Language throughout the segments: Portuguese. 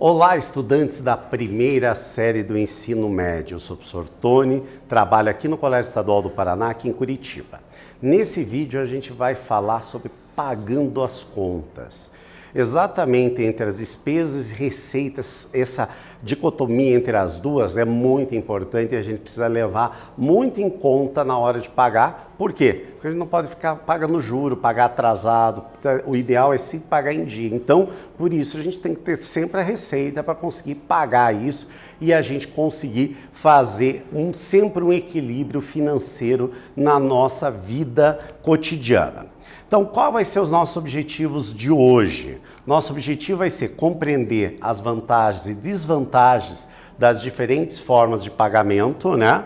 Olá, estudantes da primeira série do ensino médio. Eu sou o professor Tony, trabalho aqui no Colégio Estadual do Paraná, aqui em Curitiba. Nesse vídeo a gente vai falar sobre pagando as contas. Exatamente entre as despesas e receitas, essa dicotomia entre as duas é muito importante e a gente precisa levar muito em conta na hora de pagar. Por quê? Porque a gente não pode ficar pagando juro, pagar atrasado. O ideal é sempre pagar em dia. Então, por isso, a gente tem que ter sempre a receita para conseguir pagar isso e a gente conseguir fazer sempre um equilíbrio financeiro na nossa vida cotidiana. Então, qual vai ser os nossos objetivos de hoje? Nosso objetivo vai ser compreender as vantagens e desvantagens das diferentes formas de pagamento, né?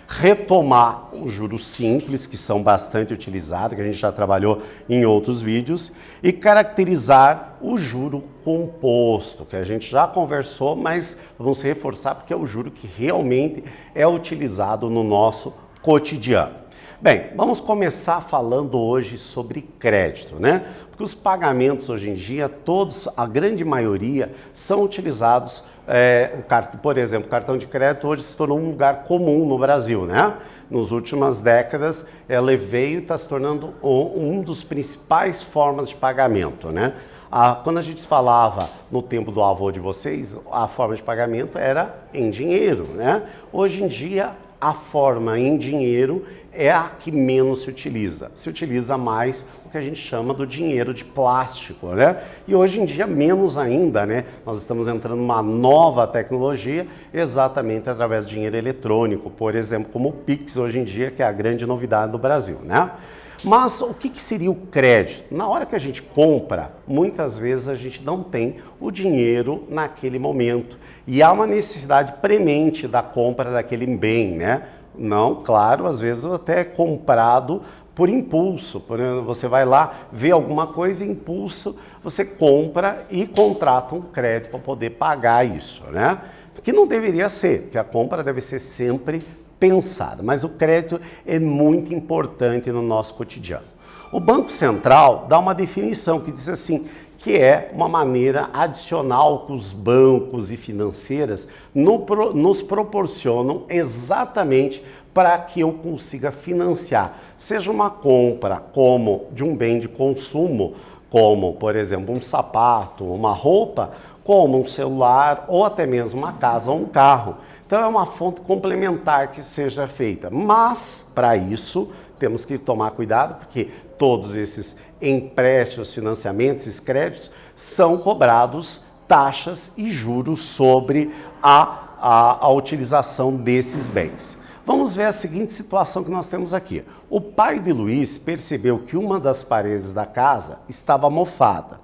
Retomar os juros simples, que são bastante utilizados, que a gente já trabalhou em outros vídeos, e caracterizar o juro composto, que a gente já conversou, mas vamos reforçar porque é o juro que realmente é utilizado no nosso cotidiano. Bem, vamos começar falando hoje sobre crédito, né? Porque os pagamentos hoje em dia, todos, a grande maioria, são utilizados, por exemplo, o cartão de crédito hoje se tornou um lugar comum no Brasil, né? Nas últimas décadas, ela veio e está se tornando um dos principais formas de pagamento, né? Quando a gente falava no tempo do avô de vocês, a forma de pagamento era em dinheiro, né? Hoje em dia, a forma em dinheiro é a que menos se utiliza. Se utiliza mais o que a gente chama do dinheiro de plástico, né? E hoje em dia menos ainda, né? Nós estamos entrando numa nova tecnologia exatamente através do dinheiro eletrônico, por exemplo, como o Pix hoje em dia, que é a grande novidade do Brasil, né? Mas o que seria o crédito? Na hora que a gente compra, muitas vezes a gente não tem o dinheiro naquele momento e há uma necessidade premente da compra daquele bem, né? Não, claro, às vezes até é comprado por impulso. Por exemplo, você vai lá, vê alguma coisa, impulso, você compra e contrata um crédito para poder pagar isso, né? Que não deveria ser, porque a compra deve ser sempre pensada, mas o crédito é muito importante no nosso cotidiano. O Banco Central dá uma definição que diz assim, que é uma maneira adicional que os bancos e financeiras nos proporcionam exatamente para que eu consiga financiar, seja uma compra como de um bem de consumo, como, por exemplo, um sapato, uma roupa, como um celular ou até mesmo uma casa ou um carro. Então é uma fonte complementar que seja feita, mas para isso temos que tomar cuidado porque todos esses empréstimos, financiamentos, esses créditos são cobrados taxas e juros sobre a utilização desses bens. Vamos ver a seguinte situação que nós temos aqui. O pai de Luiz percebeu que uma das paredes da casa estava mofada.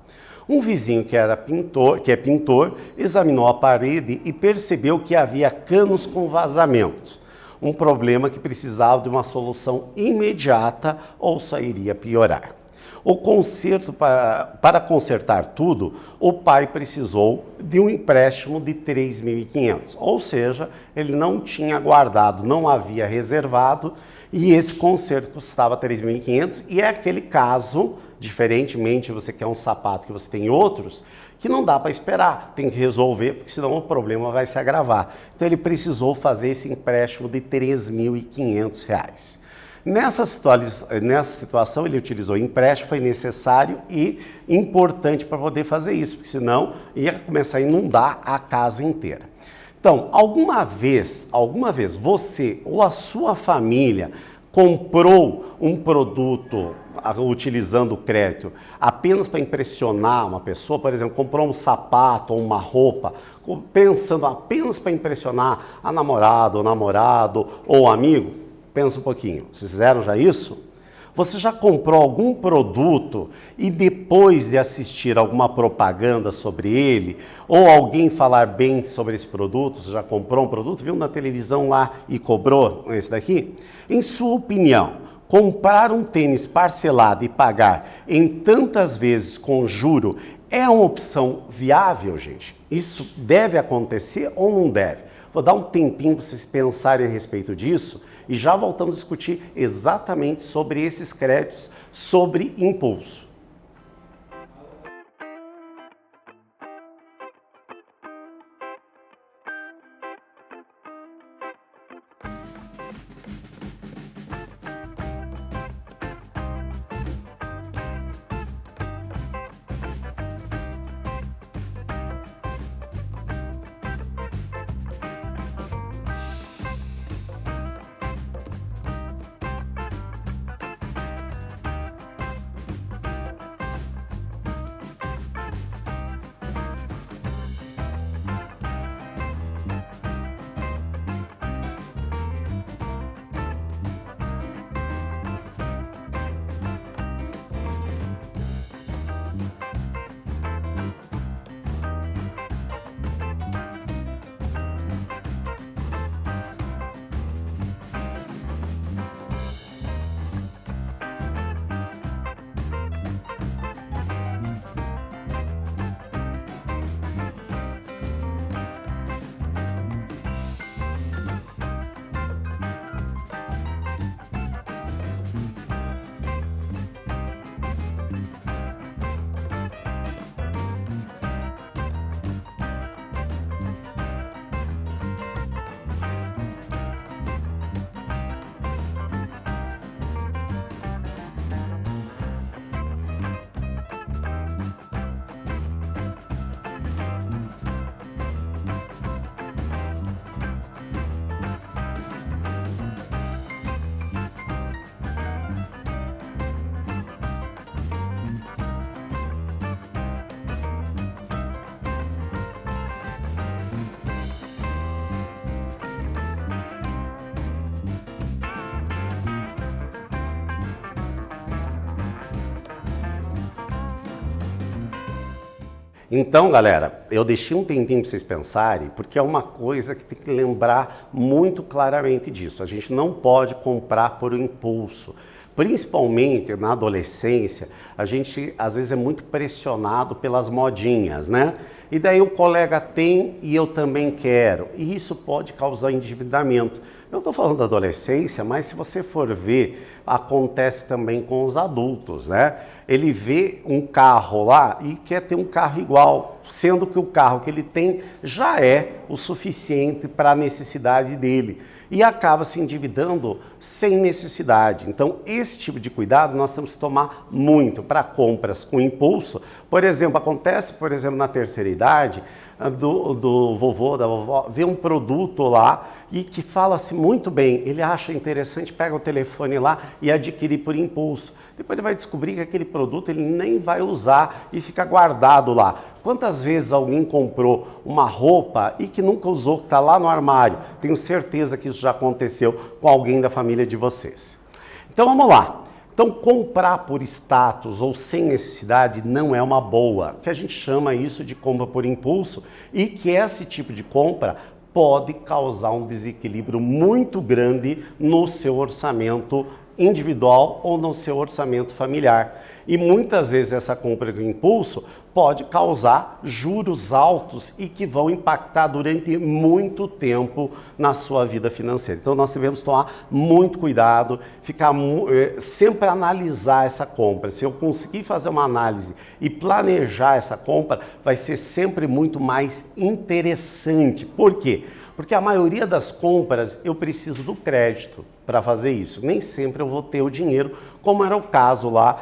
Um vizinho que é pintor, examinou a parede e percebeu que havia canos com vazamento. Um problema que precisava de uma solução imediata ou só iria piorar. O conserto, para consertar tudo, o pai precisou de um empréstimo de 3.500, ou seja, ele não tinha guardado, não havia reservado e esse conserto custava 3.500 e é aquele caso, diferentemente você quer um sapato que você tem outros, que não dá para esperar, tem que resolver, porque senão o problema vai se agravar. Então ele precisou fazer esse empréstimo de R$3.500. Nessa situação, ele utilizou empréstimo, foi necessário e importante para poder fazer isso, porque senão ia começar a inundar a casa inteira. Então, alguma vez você ou a sua família comprou um produto utilizando o crédito apenas para impressionar uma pessoa, por exemplo, comprou um sapato ou uma roupa, pensando apenas para impressionar a namorada, ou namorado ou amigo? Pensa um pouquinho, vocês fizeram já isso? Você já comprou algum produto e depois de assistir alguma propaganda sobre ele, ou alguém falar bem sobre esse produto, você já comprou um produto, viu na televisão lá e cobrou esse daqui? Em sua opinião, comprar um tênis parcelado e pagar em tantas vezes com juro é uma opção viável, gente? Isso deve acontecer ou não deve? Vou dar um tempinho para vocês pensarem a respeito disso e já voltamos a discutir exatamente sobre esses créditos, sobre impulso. Então, galera, eu deixei um tempinho para vocês pensarem, porque é uma coisa que tem que lembrar muito claramente disso. A gente não pode comprar por impulso. Principalmente na adolescência, a gente às vezes é muito pressionado pelas modinhas, né? E daí o colega tem e eu também quero. E isso pode causar endividamento. Eu estou falando da adolescência, mas se você for ver, acontece também com os adultos, né? Ele vê um carro lá e quer ter um carro igual, sendo que o carro que ele tem já é o suficiente para a necessidade dele. E acaba se endividando sem necessidade. Então, esse tipo de cuidado nós temos que tomar muito para compras com impulso. Por exemplo, acontece, na terceira idade, do vovô, da vovó, vê um produto lá e que fala-se muito bem, ele acha interessante, pega o telefone lá e adquirir por impulso. Depois ele vai descobrir que aquele produto ele nem vai usar e fica guardado lá. Quantas vezes alguém comprou uma roupa e que nunca usou, que está lá no armário? Tenho certeza que isso já aconteceu com alguém da família de vocês. Então vamos lá. Então comprar por status ou sem necessidade não é uma boa, que a gente chama isso de compra por impulso e que esse tipo de compra pode causar um desequilíbrio muito grande no seu orçamento individual ou no seu orçamento familiar. E muitas vezes essa compra com impulso pode causar juros altos e que vão impactar durante muito tempo na sua vida financeira. Então nós devemos tomar muito cuidado, sempre analisar essa compra. Se eu conseguir fazer uma análise e planejar essa compra, vai ser sempre muito mais interessante. Por quê? Porque a maioria das compras eu preciso do crédito para fazer isso. Nem sempre eu vou ter o dinheiro, como era o caso lá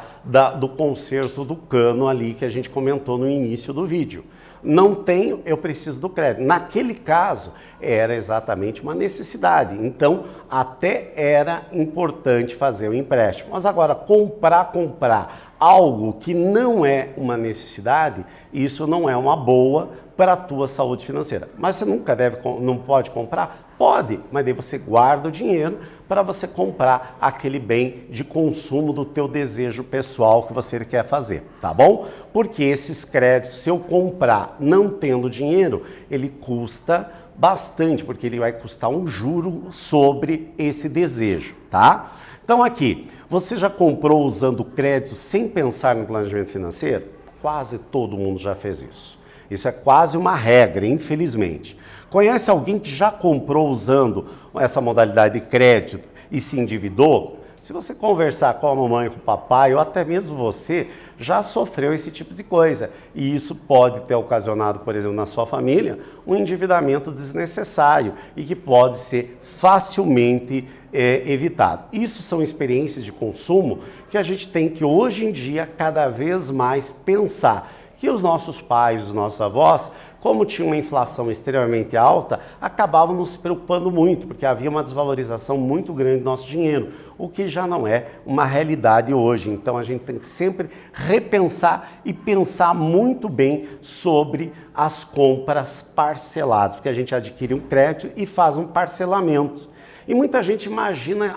do conserto do cano ali que a gente comentou no início do vídeo. Não tenho, eu preciso do crédito. Naquele caso, era exatamente uma necessidade. Então, até era importante fazer o empréstimo. Mas agora, comprar algo que não é uma necessidade, isso não é uma boa para a tua saúde financeira. Mas você não pode comprar? Pode, mas daí você guarda o dinheiro para você comprar aquele bem de consumo do teu desejo pessoal que você quer fazer, tá bom? Porque esses créditos, se eu comprar não tendo dinheiro, ele custa bastante, porque ele vai custar um juro sobre esse desejo, tá? Então aqui, você já comprou usando crédito sem pensar no planejamento financeiro? Quase todo mundo já fez isso. Isso é quase uma regra, infelizmente. Conhece alguém que já comprou usando essa modalidade de crédito e se endividou? Se você conversar com a mamãe, com o papai ou até mesmo você, já sofreu esse tipo de coisa. E isso pode ter ocasionado, por exemplo, na sua família, um endividamento desnecessário e que pode ser facilmente evitado. Isso são experiências de consumo que a gente tem que hoje em dia cada vez mais pensar. Que os nossos pais, os nossos avós, como tinha uma inflação extremamente alta, acabavam nos preocupando muito, porque havia uma desvalorização muito grande do nosso dinheiro, o que já não é uma realidade hoje. Então a gente tem que sempre repensar e pensar muito bem sobre as compras parceladas, porque a gente adquire um crédito e faz um parcelamento. E muita gente imagina,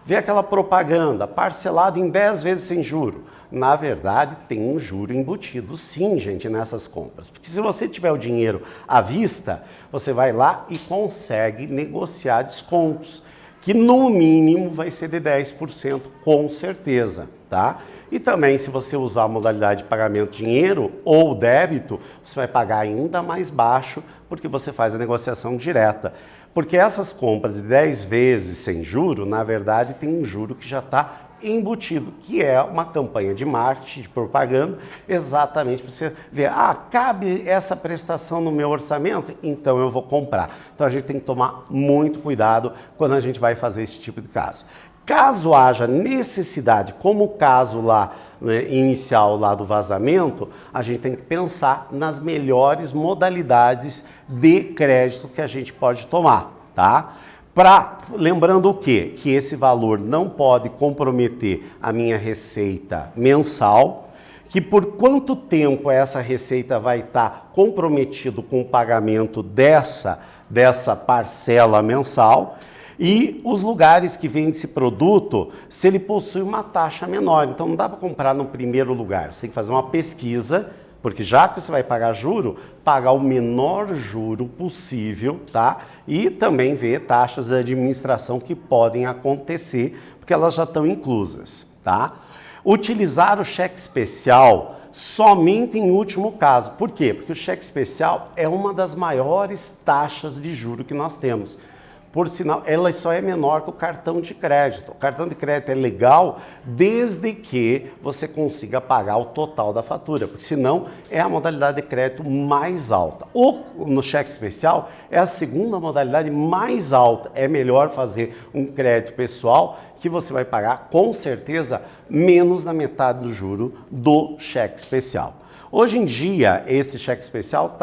vê aquela propaganda, parcelado em 10 vezes sem juro. Na verdade, tem um juro embutido, sim, gente, nessas compras. Porque se você tiver o dinheiro à vista, você vai lá e consegue negociar descontos, que no mínimo vai ser de 10%, com certeza, tá? E também, se você usar a modalidade de pagamento dinheiro ou débito, você vai pagar ainda mais baixo, porque você faz a negociação direta. Porque essas compras de 10 vezes sem juro, na verdade, tem um juro que já está embutido, que é uma campanha de marketing, de propaganda, exatamente para você ver, cabe essa prestação no meu orçamento? Então eu vou comprar. Então a gente tem que tomar muito cuidado quando a gente vai fazer esse tipo de caso. Caso haja necessidade, como o caso lá, inicial lá do vazamento, a gente tem que pensar nas melhores modalidades de crédito que a gente pode tomar, tá? Lembrando o quê? Que esse valor não pode comprometer a minha receita mensal, que por quanto tempo essa receita vai estar comprometido com o pagamento dessa parcela mensal, e os lugares que vendem esse produto, se ele possui uma taxa menor. Então não dá para comprar no primeiro lugar, você tem que fazer uma pesquisa Porque já que você vai pagar juro, pagar o menor juro possível, tá? E também ver taxas de administração que podem acontecer, porque elas já estão inclusas, tá? Utilizar o cheque especial somente em último caso. Por quê? Porque o cheque especial é uma das maiores taxas de juro que nós temos. Por sinal, ela só é menor que o cartão de crédito. O cartão de crédito é legal desde que você consiga pagar o total da fatura, porque senão é a modalidade de crédito mais alta. Ou no cheque especial é a segunda modalidade mais alta. É melhor fazer um crédito pessoal que você vai pagar com certeza menos da metade do juro do cheque especial. Hoje em dia, esse cheque especial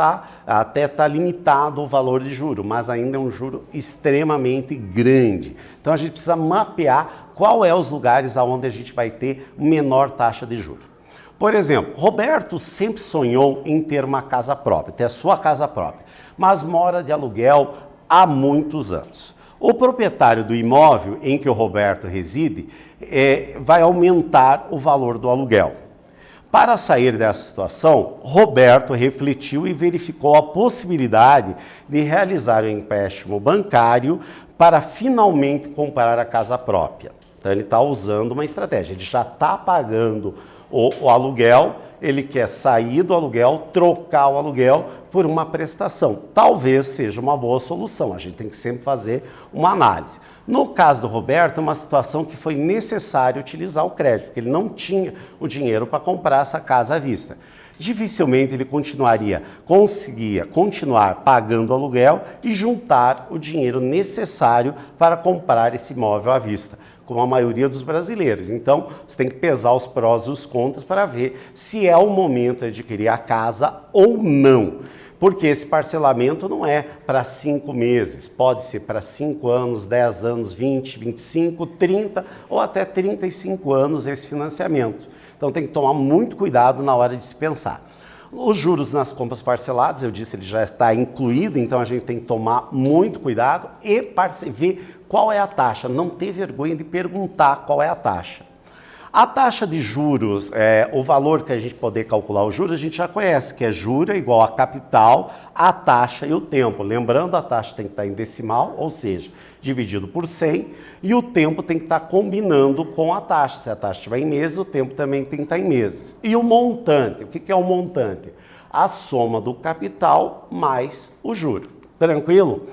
até está limitado o valor de juro, mas ainda é um juro extremamente grande. Então a gente precisa mapear qual é os lugares onde a gente vai ter menor taxa de juro. Por exemplo, Roberto sempre sonhou em ter uma casa própria, ter a sua casa própria, mas mora de aluguel há muitos anos. O proprietário do imóvel em que o Roberto reside vai aumentar o valor do aluguel. Para sair dessa situação, Roberto refletiu e verificou a possibilidade de realizar um empréstimo bancário para finalmente comprar a casa própria. Então ele está usando uma estratégia, ele já está pagando o aluguel, ele quer sair do aluguel, trocar o aluguel por uma prestação. Talvez seja uma boa solução, a gente tem que sempre fazer uma análise. No caso do Roberto, é uma situação que foi necessário utilizar o crédito, porque ele não tinha o dinheiro para comprar essa casa à vista. Dificilmente ele conseguia continuar pagando o aluguel e juntar o dinheiro necessário para comprar esse imóvel à vista, como a maioria dos brasileiros. Então, você tem que pesar os prós e os contras para ver se é o momento de adquirir a casa ou não. Porque esse parcelamento não é para 5 meses, pode ser para 5 anos, 10 anos, 20, 25, 30 ou até 35 anos esse financiamento. Então tem que tomar muito cuidado na hora de se pensar. Os juros nas compras parceladas, eu disse, ele já está incluído, então a gente tem que tomar muito cuidado e ver qual é a taxa. Não ter vergonha de perguntar qual é a taxa. A taxa de juros, o valor que a gente poder calcular os juros, a gente já conhece, que é juro é igual a capital, a taxa e o tempo. Lembrando, a taxa tem que estar em decimal, ou seja, dividido por 100, e o tempo tem que estar combinando com a taxa. Se a taxa estiver em meses, o tempo também tem que estar em meses. E o montante, o que é o montante? A soma do capital mais o juro. Tranquilo?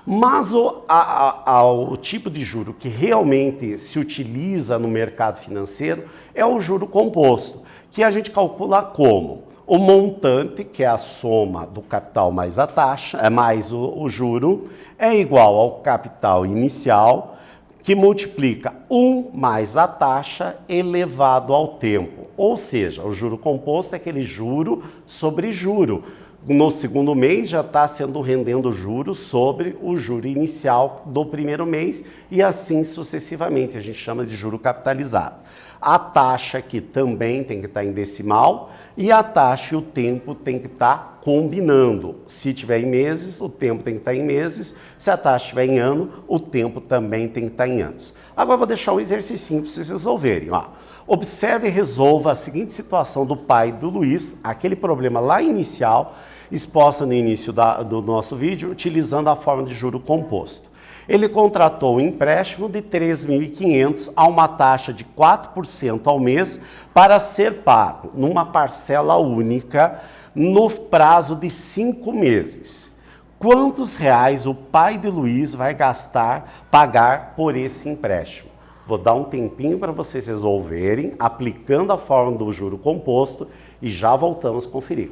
Mas o tipo de juro que realmente se utiliza no mercado financeiro é o juro composto, que a gente calcula como? O montante, que é a soma do capital mais a taxa, mais o juro, é igual ao capital inicial, que multiplica 1 mais a taxa elevado ao tempo. Ou seja, o juro composto é aquele juro sobre juro. No segundo mês já está rendendo juros sobre o juro inicial do primeiro mês e assim sucessivamente, a gente chama de juro capitalizado. A taxa aqui também tem que estar em decimal e a taxa e o tempo tem que estar combinando. Se tiver em meses, o tempo tem que estar em meses. Se a taxa estiver em ano, o tempo também tem que estar em anos. Agora vou deixar um exercício para vocês resolverem. Ó. Observe e resolva a seguinte situação do pai do Luiz, aquele problema lá inicial, exposta no início do nosso vídeo, utilizando a forma de juro composto. Ele contratou um empréstimo de R$ 3.500 a uma taxa de 4% ao mês para ser pago numa parcela única no prazo de 5 meses. Quantos reais o pai de Luiz vai pagar por esse empréstimo? Vou dar um tempinho para vocês resolverem, aplicando a forma do juro composto e já voltamos a conferir.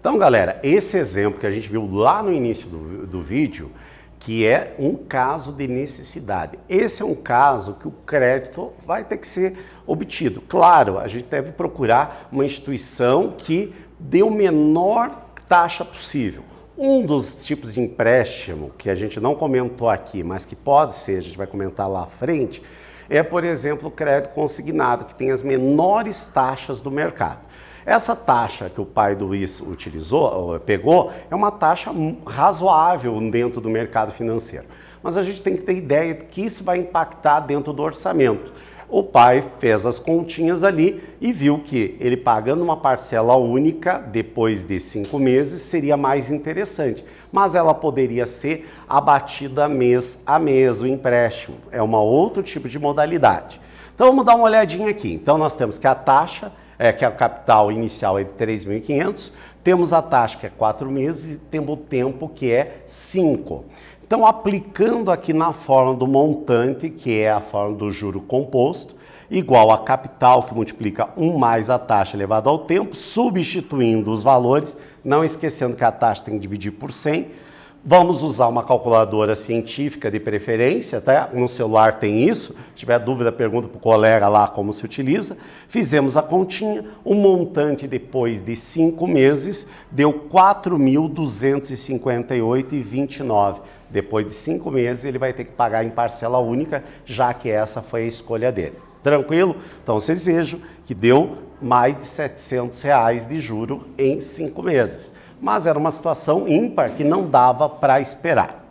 Então, galera, esse exemplo que a gente viu lá no início do vídeo, que é um caso de necessidade. Esse é um caso que o crédito vai ter que ser obtido. Claro, a gente deve procurar uma instituição que dê o menor taxa possível. Um dos tipos de empréstimo que a gente não comentou aqui, mas que pode ser, a gente vai comentar lá à frente, é, por exemplo, o crédito consignado, que tem as menores taxas do mercado. Essa taxa que o pai do Luiz pegou, é uma taxa razoável dentro do mercado financeiro. Mas a gente tem que ter ideia de que isso vai impactar dentro do orçamento. O pai fez as continhas ali e viu que ele pagando uma parcela única depois de 5 meses seria mais interessante. Mas ela poderia ser abatida mês a mês, o empréstimo. É um outro tipo de modalidade. Então vamos dar uma olhadinha aqui. Então nós temos que a taxa, que a capital inicial é de 3.500, temos a taxa que é 4 meses e temos o tempo que é 5. Então, aplicando aqui na fórmula do montante, que é a fórmula do juro composto, igual a capital, que multiplica 1 mais a taxa elevado ao tempo, substituindo os valores, não esquecendo que a taxa tem que dividir por 100. Vamos usar uma calculadora científica de preferência, tá? No celular tem isso. Se tiver dúvida, pergunta para o colega lá como se utiliza. Fizemos a continha, o montante depois de 5 meses deu R$ 4.258,29. Depois de 5 meses ele vai ter que pagar em parcela única, já que essa foi a escolha dele. Tranquilo? Então vocês vejam que deu mais de R$ 700 de juro em 5 meses. Mas era uma situação ímpar que não dava para esperar.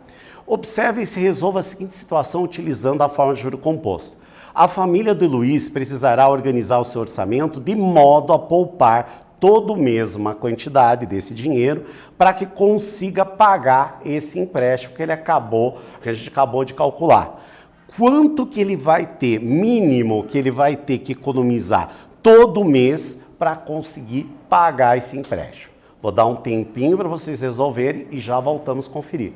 Observe e se resolva a seguinte situação utilizando a forma de juro composto. A família do Luiz precisará organizar o seu orçamento de modo a poupar todo mês uma quantidade desse dinheiro para que consiga pagar esse empréstimo que a gente acabou de calcular. Quanto que ele vai ter, mínimo que ele vai ter que economizar todo mês para conseguir pagar esse empréstimo? Vou dar um tempinho para vocês resolverem e já voltamos a conferir.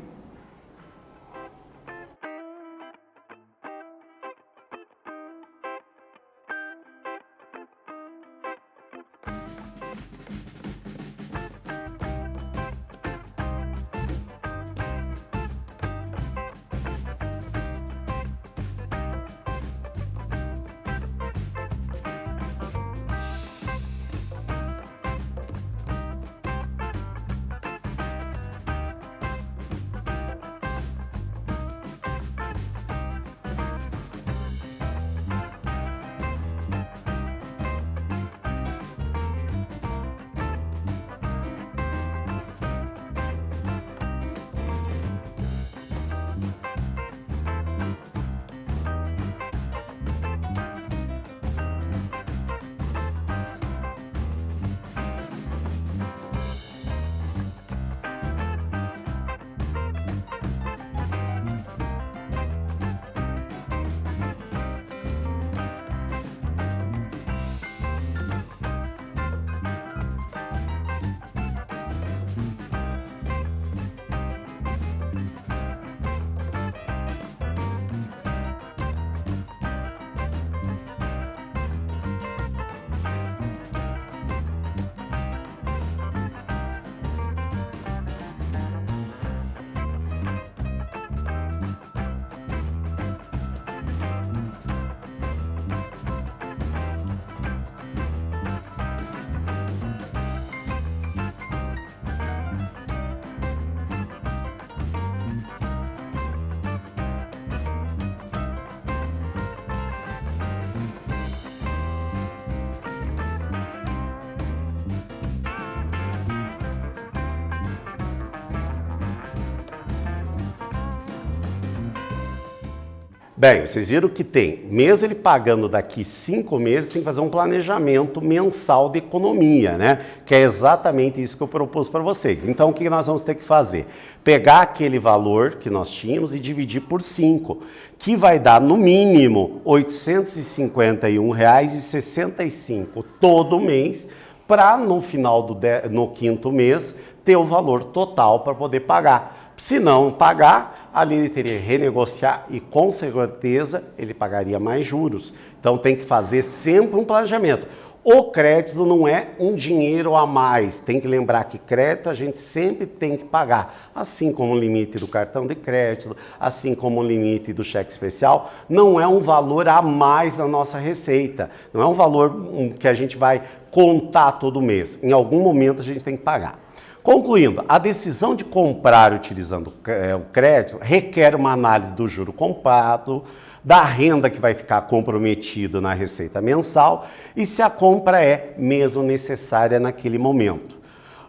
Bem, vocês viram que tem, mesmo ele pagando daqui 5 meses, tem que fazer um planejamento mensal de economia, né? Que é exatamente isso que eu propus para vocês. Então, o que nós vamos ter que fazer? Pegar aquele valor que nós tínhamos e dividir por 5, que vai dar, no mínimo, R$ 851,65 todo mês, para no final no 5º mês ter o valor total para poder pagar. Se não pagar, ali ele teria que renegociar e com certeza ele pagaria mais juros. Então tem que fazer sempre um planejamento. O crédito não é um dinheiro a mais. Tem que lembrar que crédito a gente sempre tem que pagar. Assim como o limite do cartão de crédito, assim como o limite do cheque especial, não é um valor a mais na nossa receita. Não é um valor que a gente vai contar todo mês. Em algum momento a gente tem que pagar. Concluindo, a decisão de comprar utilizando o crédito requer uma análise do juro comprado, da renda que vai ficar comprometido na receita mensal e se a compra é mesmo necessária naquele momento.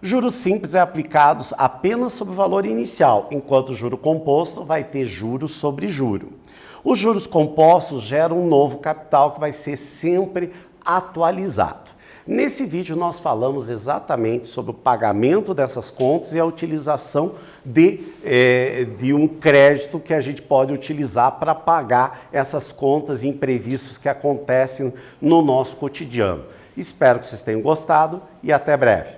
Juros simples é aplicado apenas sobre o valor inicial, enquanto o juro composto vai ter juros sobre juro. Os juros compostos geram um novo capital que vai ser sempre atualizado. Nesse vídeo nós falamos exatamente sobre o pagamento dessas contas e a utilização de um crédito que a gente pode utilizar para pagar essas contas e imprevistos que acontecem no nosso cotidiano. Espero que vocês tenham gostado e até breve.